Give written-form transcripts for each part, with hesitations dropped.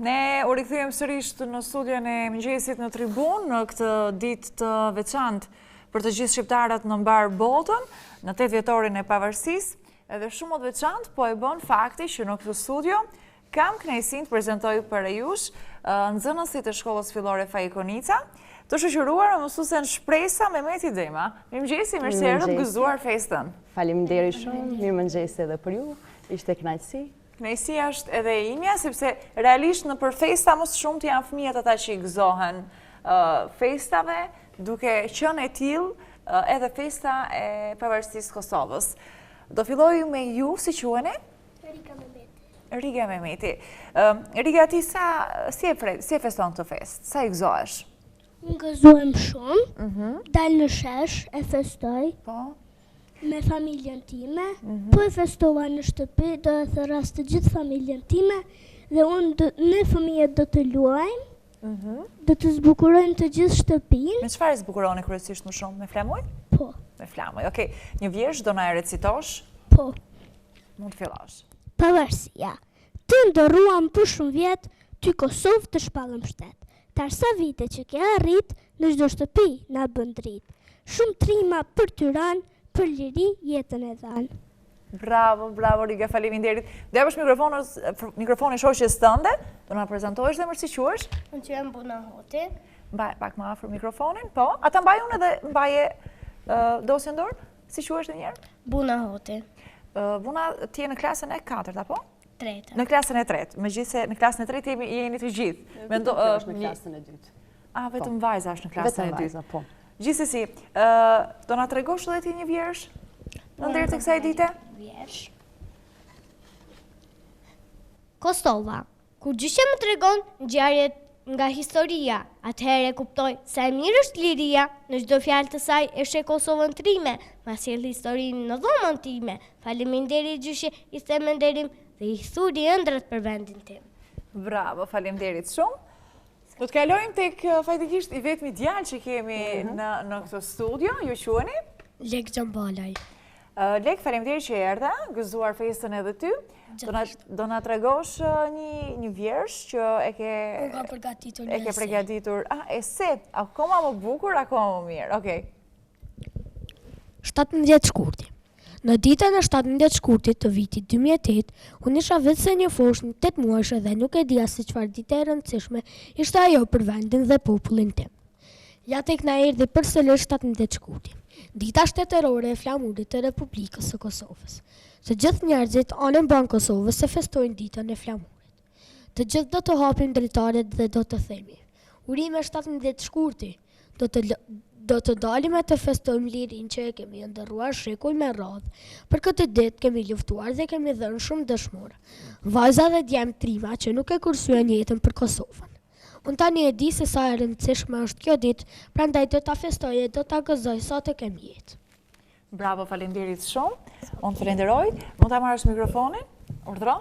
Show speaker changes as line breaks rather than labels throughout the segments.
Ne u rikthyem sërish në studion e mëngjesit në tribun në këtë ditë të veçantë për të gjithë shqiptarët në mbar botën, në 8 vjetorin e pavarësisë, edhe shumë të veçantë po e bën fakti që në këtë studio kam kënaqësinë të prezantoj për jush nxënësit e shkollës fillore Faji Konica, të shoqëruar me mësuesen Shpresa Mehmeti Dema. Mirëmëngjes, mirë se erdhët gëzuar festën.
Faleminderit shumë, mirëmëngjes edhe për ju. Ishte kënaqësi.
Kënaqësia është edhe imja, sepse realisht në për festa më së shumti janë fëmijët ata që i gëzohen festave, duke qenë e tillë edhe festa e pavarësisë Kosovës. Do filloj me ju, si quheni?
Riga Mehmeti.
Riga Mehmeti. Riga, ti si e feston këtë fest? Sa i gëzohesh?
Unë gëzohem shumë, dalë në shesh, e festoj
Po.
me familjen time, po e festova në shtëpi, do e thëras të gjithë familjen time, dhe ne fëmijët do të luajmë, do të zbukurojmë të gjithë shtëpinë.
Me çfarë zbukuroni kryesisht më shumë? Me flamuj?
Po,
Me flamuj. Okej, një vjersh do na e recitosh?
po.
Mund të fillosh.
Pavarësia. Të ndërruam për shumë vjetë, ty Kosovë të shpallëm shtet. Tarsa vite që ke arrit, në çdo shtëpi na bën dritë. Shumë trima për tyran, për liri jetën e dhanë.
Bravo, bravo Riga, faleminderit. Do japësh mikrofonin shoqes tënde, do na prezantohesh dhe si quhesh?
Unë që jam Buna Hoti.
Mbaj pak më afër mikrofonin, po. Ata mbaj unë edhe mbaje dosjen dorë? Si quhesh edhe një herë?
Buna Hoti.
Buna, ti je në klasën e 4, apo?
Treta.
Në klasën e 3, megjithëse në klasën e 3 jeni të gjithë.
Është në klasën e 2.
Vetëm vajza është në klasën e 2.
Vetëm vajza, po.
Gjithsesi, do na tregosh edhe ti një vjersh në ndër të kësaj dite?
Vjersh. Kosova. Kur gjyshe më tregon ngjarjet nga historia, atëherë e kuptoj sa e mirë është liria, në çdo fjalë të saj e sheh Kosovën trime, ma sjell historinë në dhomën time. Faleminderit gjyshe, i them nderim dhe i thuri ëndrat për vendin tim.
Bravo, faleminderit shumë. Do të kalojmë tek faktikisht i vetmi djalë që kemi në këtë studio, ju quheni?
Lek Xhambalaj.
Lek, faleminderit që erdha, gëzuar festën edhe ty. Do na tregosh një vjersh që e ke përgatitur. Ese, akoma më bukur, akoma më mirë. Okej.
17 shkurti. Në ditën e 17 shkurtit të vitit 2008, unë isha vetëse një foshë në 8 muajshë dhe nuk e dija se çfarë dite e rëndësishme ishte ajo për vendin dhe popullin tim. Ja tek na erdhi përsëri 17 shkurti, dita shtetërore e flamurit të Republikës së Kosovës. Të gjithë njerëzit anën ban Kosovës se festojnë ditën e flamurit. Të gjithë do të hapim dritaret dhe do të themi: urime 17 shkurti, do të dalim e të festojmë lirin që e kemi ndërruar shekuj me radhë. Për këtë ditë kemi luftuar dhe kemi dhënë shumë dëshmorë. Vajza dhe djemë trima që nuk e kursyen jetën për Kosovën. Unë tani e di se sa e rëndësishme është kjo ditë, prandaj do ta festoj e do ta gëzoj sa të kem jetë.
Bravo, faleminderit shumë. Unë të falenderoj. Mund ta marrësh mikrofonin? Urdhro.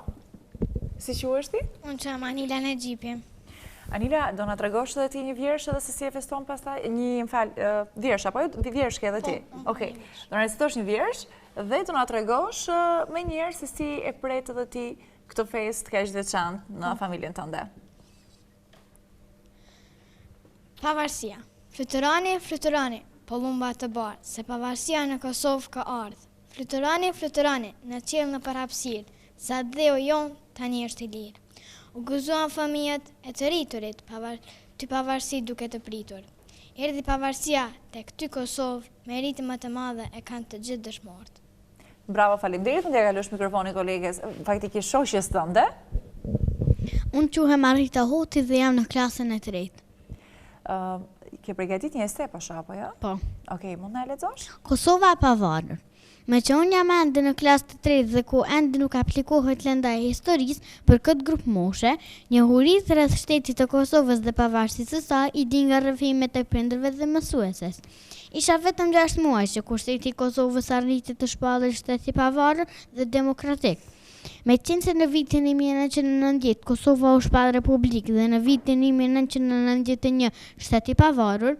Si quhesh ti?
Unë jam Anila Nexhipi.
Anila, do na tregosh edhe ti një vjersh edhe se si e feston pastaj vjersh apo vjersh ke edhe ti? Okej. Do na recitosh një vjersh dhe do na tregosh më njëherë se si e pret edhe ti këtë festë kaq veçantë në familjen tënde.
Pavarësia. Fluturoni, fluturoni, po lumba të barë, se pavarësia në Kosovë ka ardhë. Fluturoni, fluturoni, në qiell në përhapësirë, sa dheu jon tani është i lirë. U gëzuan fëmijët e të rriturit, ty pavarësi duke të pritur. Erdhi pavarësia tek ty Kosovë, me rritë më të madhe e kanë të gjithë dëshmorët.
Bravo, faleminderit. Mund t'ja kalosh mikrofonin koleges, faktikisht shoqes tënde.
Unë quhem Arita Hoti dhe jam në klasën e 3.
Ke përgatit një esej apo jo?
Po.
Okej, mund na e lexosh?
Kosova e pavarur. Me që unë jam ende në klasë të 3 dhe ku ende nuk aplikohet lënda e historisë për këtë grup moshe, njohurisë rreth shtetit të Kosovës dhe pavarësisë së saj i di nga rrëfimet e prindërve dhe mësueses. Isha vetëm 6 muaj që kur shteti i Kosovës arriti të shpallej shtet i pavarur dhe demokratik. Me qenë se në vitin 1990 Kosova u shpall republikë dhe në vitin 1991 shtet i pavarur,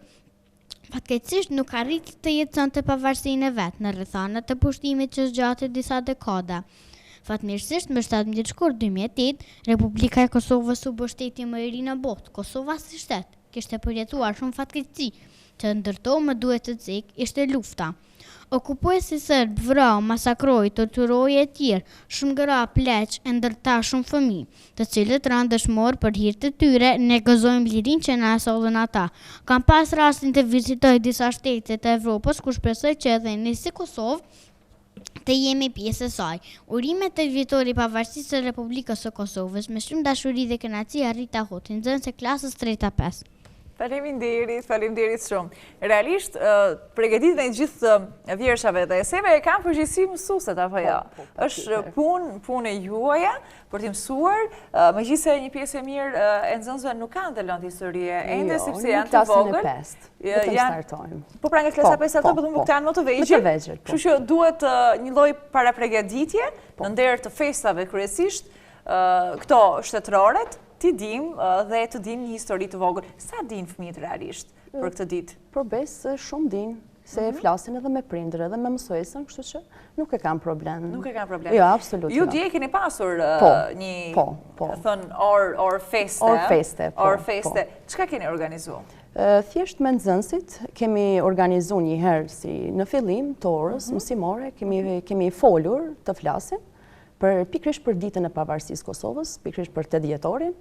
fatkeqësisht nuk arriti të jetësonte pavarësinë e vet në rrethanat e pushtimit që zgjati disa dekada. Fatmirësisht, më 17 shkurt 2008, Republika e Kosovës u bë shteti më i ri në botë. Kosova si shtet kishte përjetuar shumë fatkeqësi, që ndërto më duhet të cek, ishte lufta. Okupuesi serb vrau, masakroi, torturoi e tjerë, shumë gra, pleq, e ndërta shumë fëmijë, të cilët ranë dëshmor për hir të tyre, ne gëzojmë lirinë që na sollën ata. Kam pas rastin të vizitoj disa shtete të Evropës, ku shpresoj që edhe ne si Kosovë të jemi pjesë e saj. Urimet të vjetori pavarësisë së Republikës së Kosovës, me shumë dashuri dhe kënaqësi arrita Hoti, nxënës e klasës 3-5.
Faleminderit shumë. Realisht, përgatitet e gjithë vjershave dhe eseve e kanë përgjegjësi mësueset apo jo? Është punë e juaja për të mësuar, megjithëse një pjesë e mirë e nxënësve nuk kanë të lëndë historie, ende sepse janë të vogël. Po pra nga klasa 5 ato po kanë më të vegjël. Kështu që duhet një lloj paraprogjeditje në nder të festave kryesisht këto shtetëroret. Ti dim dhe të dim një histori të vogël. Sa din fëmijët realisht për këtë ditë?
Për besë shumë din, se flasin edhe me prindër edhe me mësuesën, kështu që nuk e kanë problem.
Nuk e kanë problem.
Jo, absolutisht.
Ju dje keni pasur një, thënë, orë feste. Orë feste. Çka keni organizuar?
Thjesht me nxënësit kemi organizuar një herë si në fillim të orës mësimore, kemi folur të flasim pikrisht për ditën e pavarësisë Kosovës, pikrisht për 8 dhjetorin.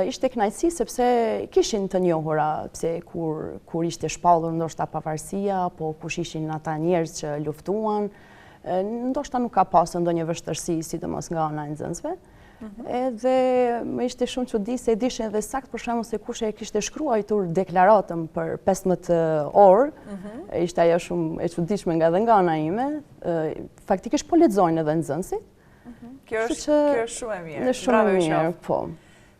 Ishte kënaqësi sepse kishin të njohura pse kur ishte shpallur ndoshta pavarësia, apo kush ishin ata njerëz që luftuan, ndoshta nuk ka pasur ndonjë vështirësi, sidomos nga ana e nxënësve. Edhe më ishte shumë çudi se dishin edhe sakt për shembull se kush e kishte shkruar deklaratën për 15 orë, ishte ajo shumë e çuditshme nga ana ime. Faktikisht po lexojnë edhe nxënësit.
Kjo është shumë e mirë.
Shumë e mirë, po.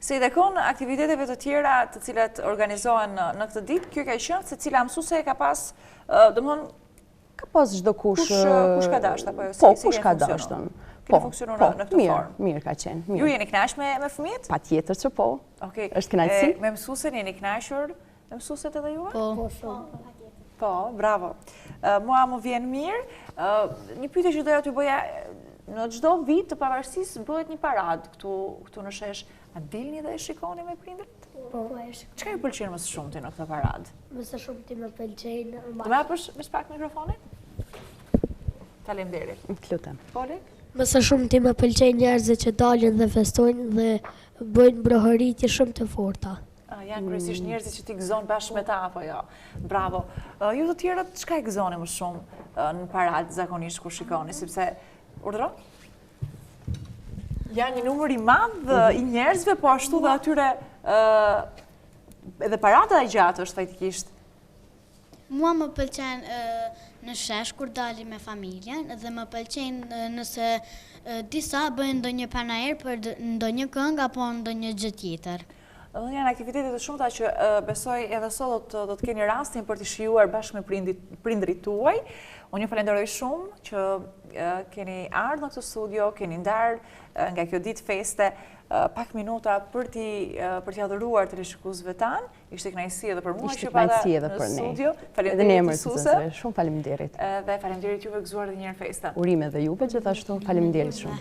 Se i takon aktiviteteve të tjera të cilat organizohen në këtë ditë, kjo ka qenë se cila mësuese ka pas, domethënë
ka pas çdo kush
ka dashur apo
po kush ka dashur.
Po, funksionon në këtë formë.
Mirë ka qenë.
Ju jeni kënaqur me fëmijët?
Patjetër që po.
Okej.
Është kënaqësi.
Me mësuesen jeni kënaqur? Me mësueset edhe juve?
Po.
Po, bravo. Mua më vjen mirë. Një pyetje që doja t'ju bëja, në çdo vit të pavarësisë bëhet një paradë këtu në shesh. A dilni dhe e shikoni me prindërit?
Po, e shikoni.
Çka ju pëlqen më së shumti në këtë paradë?
Më së shumti më pëlqen.
Do më hapësh me pak mikrofonin? Faleminderit.
Lutem.
Poli?
Më së shumti më pëlqen njerëzit që dalin dhe festojnë dhe bëjnë brohëritje shumë të forta.
Janë kryesisht njerëzit që ti gëzon bashkë me ta apo jo? Bravo. Ju të tjerët çka e gëzoni më shumë në paradë zakonisht kur shikoni, sepse urdhëro? Janë një numër i madh i njerëzve, po ashtu dhe atyre edhe parada e gjatë është faktikisht.
Mua më pëlqen në shesh kur dalim me familjen dhe më pëlqen nëse disa bëjnë ndonjë panair për ndonjë këngë apo ndonjë gjë tjetër.
Janë aktivitete të shumta që besoj edhe sot do të keni rastin për të shijuar bashkë me prindërit tuaj. Unë ju falenderoj shumë që keni ardhur në këtë studio, keni ndarë nga kjo ditë feste pak minuta për t'i adhuruar teleshikuesve tanë. Ishte kënaqësi edhe për mua që pada në studio. Faleminderit mësuese.
Shumë faleminderit.
Dhe faleminderit juve gëzuar edhe një herë festa.
Urime dhe juve gjithashtu. Faleminderit shumë.